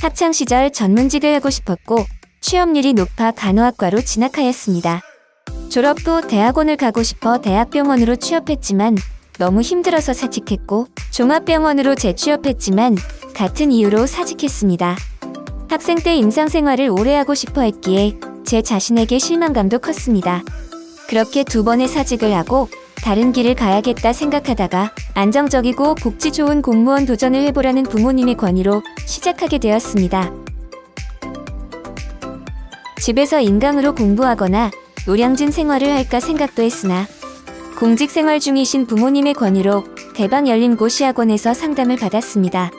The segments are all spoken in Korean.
학창시절 전문직을 하고 싶었고 취업률이 높아 간호학과로 진학하였습니다. 졸업 후 대학원을 가고 싶어 대학병원으로 취업했지만 너무 힘들어서 사직했고 종합병원으로 재취업했지만 같은 이유로 사직했습니다. 학생 때 임상생활을 오래 하고 싶어 했기에 제 자신에게 실망감도 컸습니다. 그렇게 2번의 사직을 하고 다른 길을 가야겠다 생각하다가 안정적이고 복지 좋은 공무원 도전을 해보라는 부모님의 권유로 시작하게 되었습니다. 집에서 인강으로 공부하거나 노량진 생활을 할까 생각도 했으나 공직 생활 중이신 부모님의 권유로 대방열림고시학원에서 상담을 받았습니다.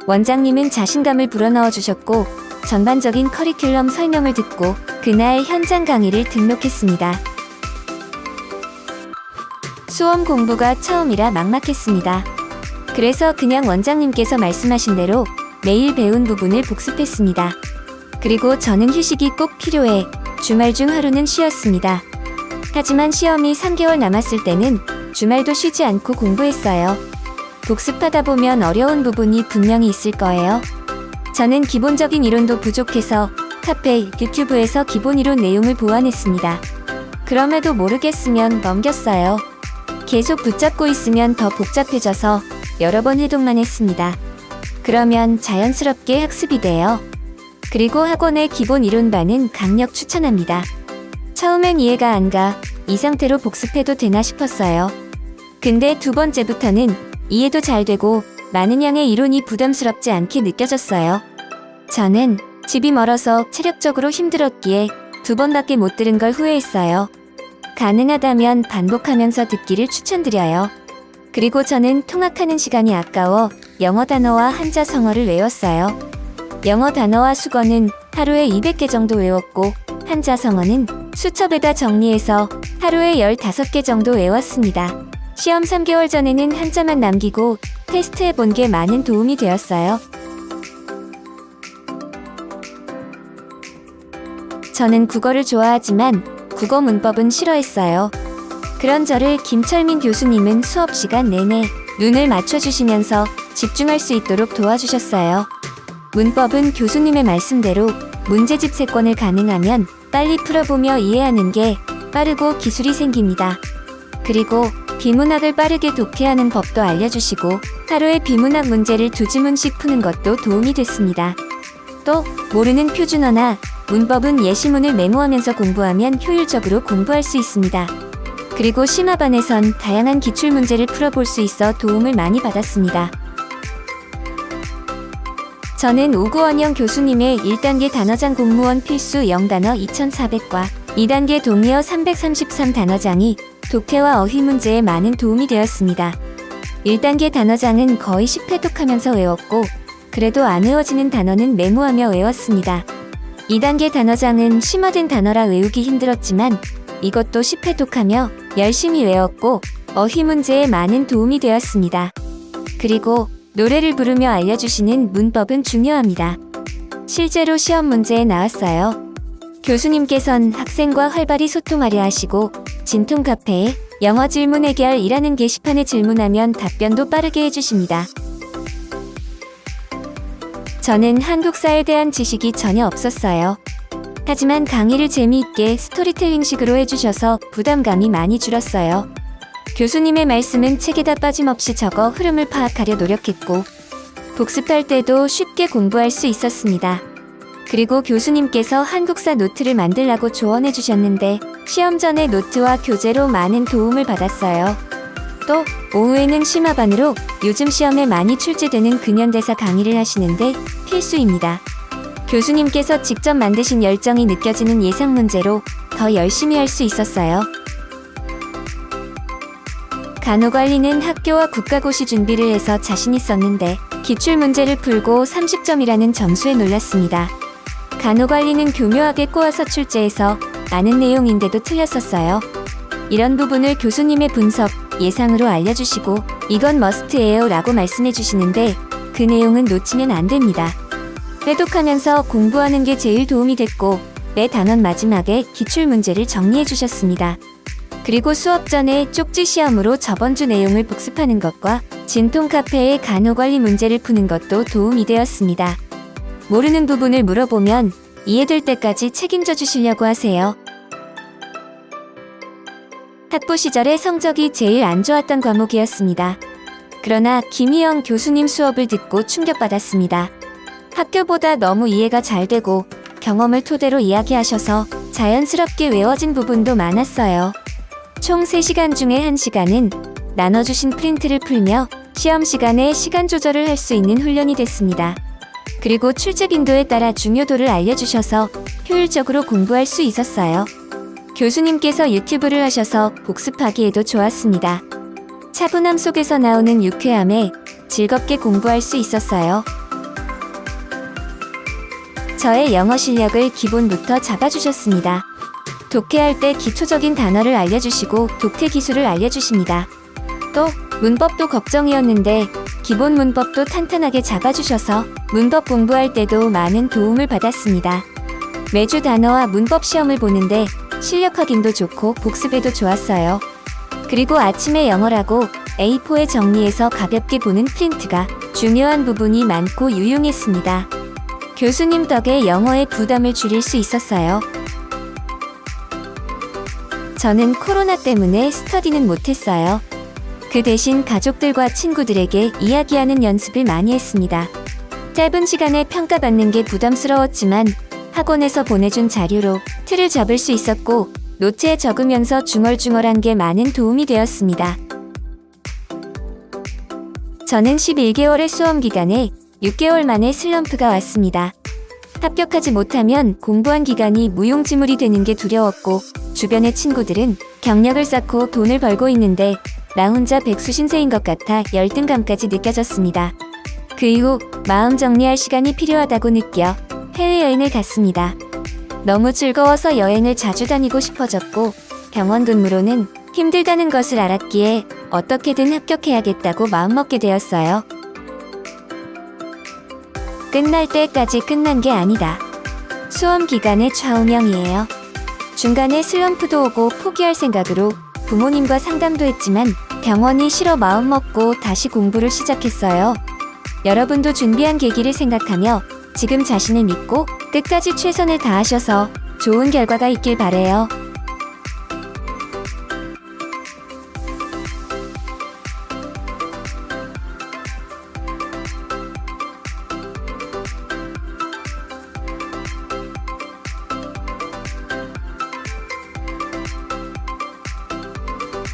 원장님은 자신감을 불어넣어 주셨고 전반적인 커리큘럼 설명을 듣고 그날 현장 강의를 등록했습니다. 수험 공부가 처음이라 막막했습니다. 그래서 그냥 원장님께서 말씀하신 대로 매일 배운 부분을 복습했습니다. 그리고 저는 휴식이 꼭 필요해 주말 중 하루는 쉬었습니다. 하지만 시험이 3개월 남았을 때는 주말도 쉬지 않고 공부했어요. 복습하다 보면 어려운 부분이 분명히 있을 거예요. 저는 기본적인 이론도 부족해서 카페, 유튜브에서 기본 이론 내용을 보완했습니다. 그럼에도 모르겠으면 넘겼어요. 계속 붙잡고 있으면 더 복잡해져서 여러 번 해독만 했습니다. 그러면 자연스럽게 학습이 돼요. 그리고 학원의 기본 이론반은 강력 추천합니다. 처음엔 이해가 안 가 이 상태로 복습해도 되나 싶었어요. 근데 2번째부터는 이해도 잘 되고 많은 양의 이론이 부담스럽지 않게 느껴졌어요. 저는 집이 멀어서 체력적으로 힘들었기에 2번밖에 못 들은 걸 후회했어요. 가능하다면 반복하면서 듣기를 추천드려요. 그리고 저는 통학하는 시간이 아까워 영어 단어와 한자 성어를 외웠어요. 영어 단어와 수거는 하루에 200개 정도 외웠고 한자 성어는 수첩에다 정리해서 하루에 15개 정도 외웠습니다. 시험 3개월 전에는 한자만 남기고 테스트해본 게 많은 도움이 되었어요. 저는 국어를 좋아하지만 국어 문법은 싫어했어요. 그런 저를 김철민 교수님은 수업 시간 내내 눈을 맞춰주시면서 집중할 수 있도록 도와주셨어요. 문법은 교수님의 말씀대로 문제집 3건을 가능하면 빨리 풀어보며 이해하는 게 빠르고 기술이 생깁니다. 그리고 비문학을 빠르게 독해하는 법도 알려주시고 하루에 비문학 문제를 2지문씩 푸는 것도 도움이 됐습니다. 또 모르는 표준어나 문법은 예시문을 메모하면서 공부하면 효율적으로 공부할 수 있습니다. 그리고 심화반에선 다양한 기출문제를 풀어볼 수 있어 도움을 많이 받았습니다. 저는 오구원영 교수님의 1단계 단어장 공무원 필수 영단어 2400과 2단계 동의어 333 단어장이 독해와 어휘 문제에 많은 도움이 되었습니다. 1단계 단어장은 거의 10회독하면서 외웠고 그래도 안 외워지는 단어는 메모하며 외웠습니다. 2단계 단어장은 심화된 단어라 외우기 힘들었지만 이것도 10회독하며 열심히 외웠고 어휘 문제에 많은 도움이 되었습니다. 그리고 노래를 부르며 알려주시는 문법은 중요합니다. 실제로 시험 문제에 나왔어요. 교수님께선 학생과 활발히 소통하려 하시고 진통 카페에 영어 질문 해결이라는 게시판에 질문하면 답변도 빠르게 해주십니다. 저는 한국사에 대한 지식이 전혀 없었어요. 하지만 강의를 재미있게 스토리텔링식으로 해주셔서 부담감이 많이 줄었어요. 교수님의 말씀은 책에다 빠짐없이 적어 흐름을 파악하려 노력했고 복습할 때도 쉽게 공부할 수 있었습니다. 그리고 교수님께서 한국사 노트를 만들라고 조언해 주셨는데 시험 전에 노트와 교재로 많은 도움을 받았어요. 또 오후에는 심화반으로 요즘 시험에 많이 출제되는 근현대사 강의를 하시는데 필수입니다. 교수님께서 직접 만드신 열정이 느껴지는 예상 문제로 더 열심히 할 수 있었어요. 간호관리는 학교와 국가고시 준비를 해서 자신 있었는데 기출문제를 풀고 30점이라는 점수에 놀랐습니다. 간호관리는 교묘하게 꼬아서 출제해서 아는 내용인데도 틀렸었어요. 이런 부분을 교수님의 분석, 예상으로 알려주시고 이건 머스트예요 라고 말씀해 주시는데 그 내용은 놓치면 안 됩니다. 빼독하면서 공부하는 게 제일 도움이 됐고 매 단원 마지막에 기출문제를 정리해 주셨습니다. 그리고 수업 전에 쪽지 시험으로 저번 주 내용을 복습하는 것과 진통 카페의 간호관리 문제를 푸는 것도 도움이 되었습니다. 모르는 부분을 물어보면 이해될 때까지 책임져 주시려고 하세요. 학부 시절에 성적이 제일 안 좋았던 과목이었습니다. 그러나 김희영 교수님 수업을 듣고 충격받았습니다. 학교보다 너무 이해가 잘 되고 경험을 토대로 이야기하셔서 자연스럽게 외워진 부분도 많았어요. 총 3시간 중에 1시간은 나눠주신 프린트를 풀며 시험 시간에 시간 조절을 할 수 있는 훈련이 됐습니다. 그리고 출제 빈도에 따라 중요도를 알려주셔서 효율적으로 공부할 수 있었어요. 교수님께서 유튜브를 하셔서 복습하기에도 좋았습니다. 차분함 속에서 나오는 유쾌함에 즐겁게 공부할 수 있었어요. 저의 영어 실력을 기본부터 잡아주셨습니다. 독해할 때 기초적인 단어를 알려주시고 독해 기술을 알려주십니다. 또 문법도 걱정이었는데 기본 문법도 탄탄하게 잡아주셔서 문법 공부할 때도 많은 도움을 받았습니다. 매주 단어와 문법 시험을 보는데 실력 확인도 좋고 복습에도 좋았어요. 그리고 아침에 영어라고 A4에 정리해서 가볍게 보는 프린트가 중요한 부분이 많고 유용했습니다. 교수님 덕에 영어의 부담을 줄일 수 있었어요. 저는 코로나 때문에 스터디는 못했어요. 그 대신 가족들과 친구들에게 이야기하는 연습을 많이 했습니다. 짧은 시간에 평가받는 게 부담스러웠지만 학원에서 보내준 자료로 틀을 잡을 수 있었고 노트에 적으면서 중얼중얼한 게 많은 도움이 되었습니다. 저는 11개월의 수험 기간에 6개월 만에 슬럼프가 왔습니다. 합격하지 못하면 공부한 기간이 무용지물이 되는 게 두려웠고 주변의 친구들은 경력을 쌓고 돈을 벌고 있는데 나 혼자 백수신세인 것 같아 열등감까지 느껴졌습니다. 그 이후 마음 정리할 시간이 필요하다고 느껴 해외여행을 갔습니다. 너무 즐거워서 여행을 자주 다니고 싶어졌고 병원 근무로는 힘들다는 것을 알았기에 어떻게든 합격해야겠다고 마음먹게 되었어요. 끝날 때까지 끝난 게 아니다. 수험 기간의 좌우명이에요. 중간에 슬럼프도 오고 포기할 생각으로 부모님과 상담도 했지만 병원이 싫어 마음먹고 다시 공부를 시작했어요. 여러분도 준비한 계기를 생각하며 지금 자신을 믿고 끝까지 최선을 다하셔서 좋은 결과가 있길 바래요.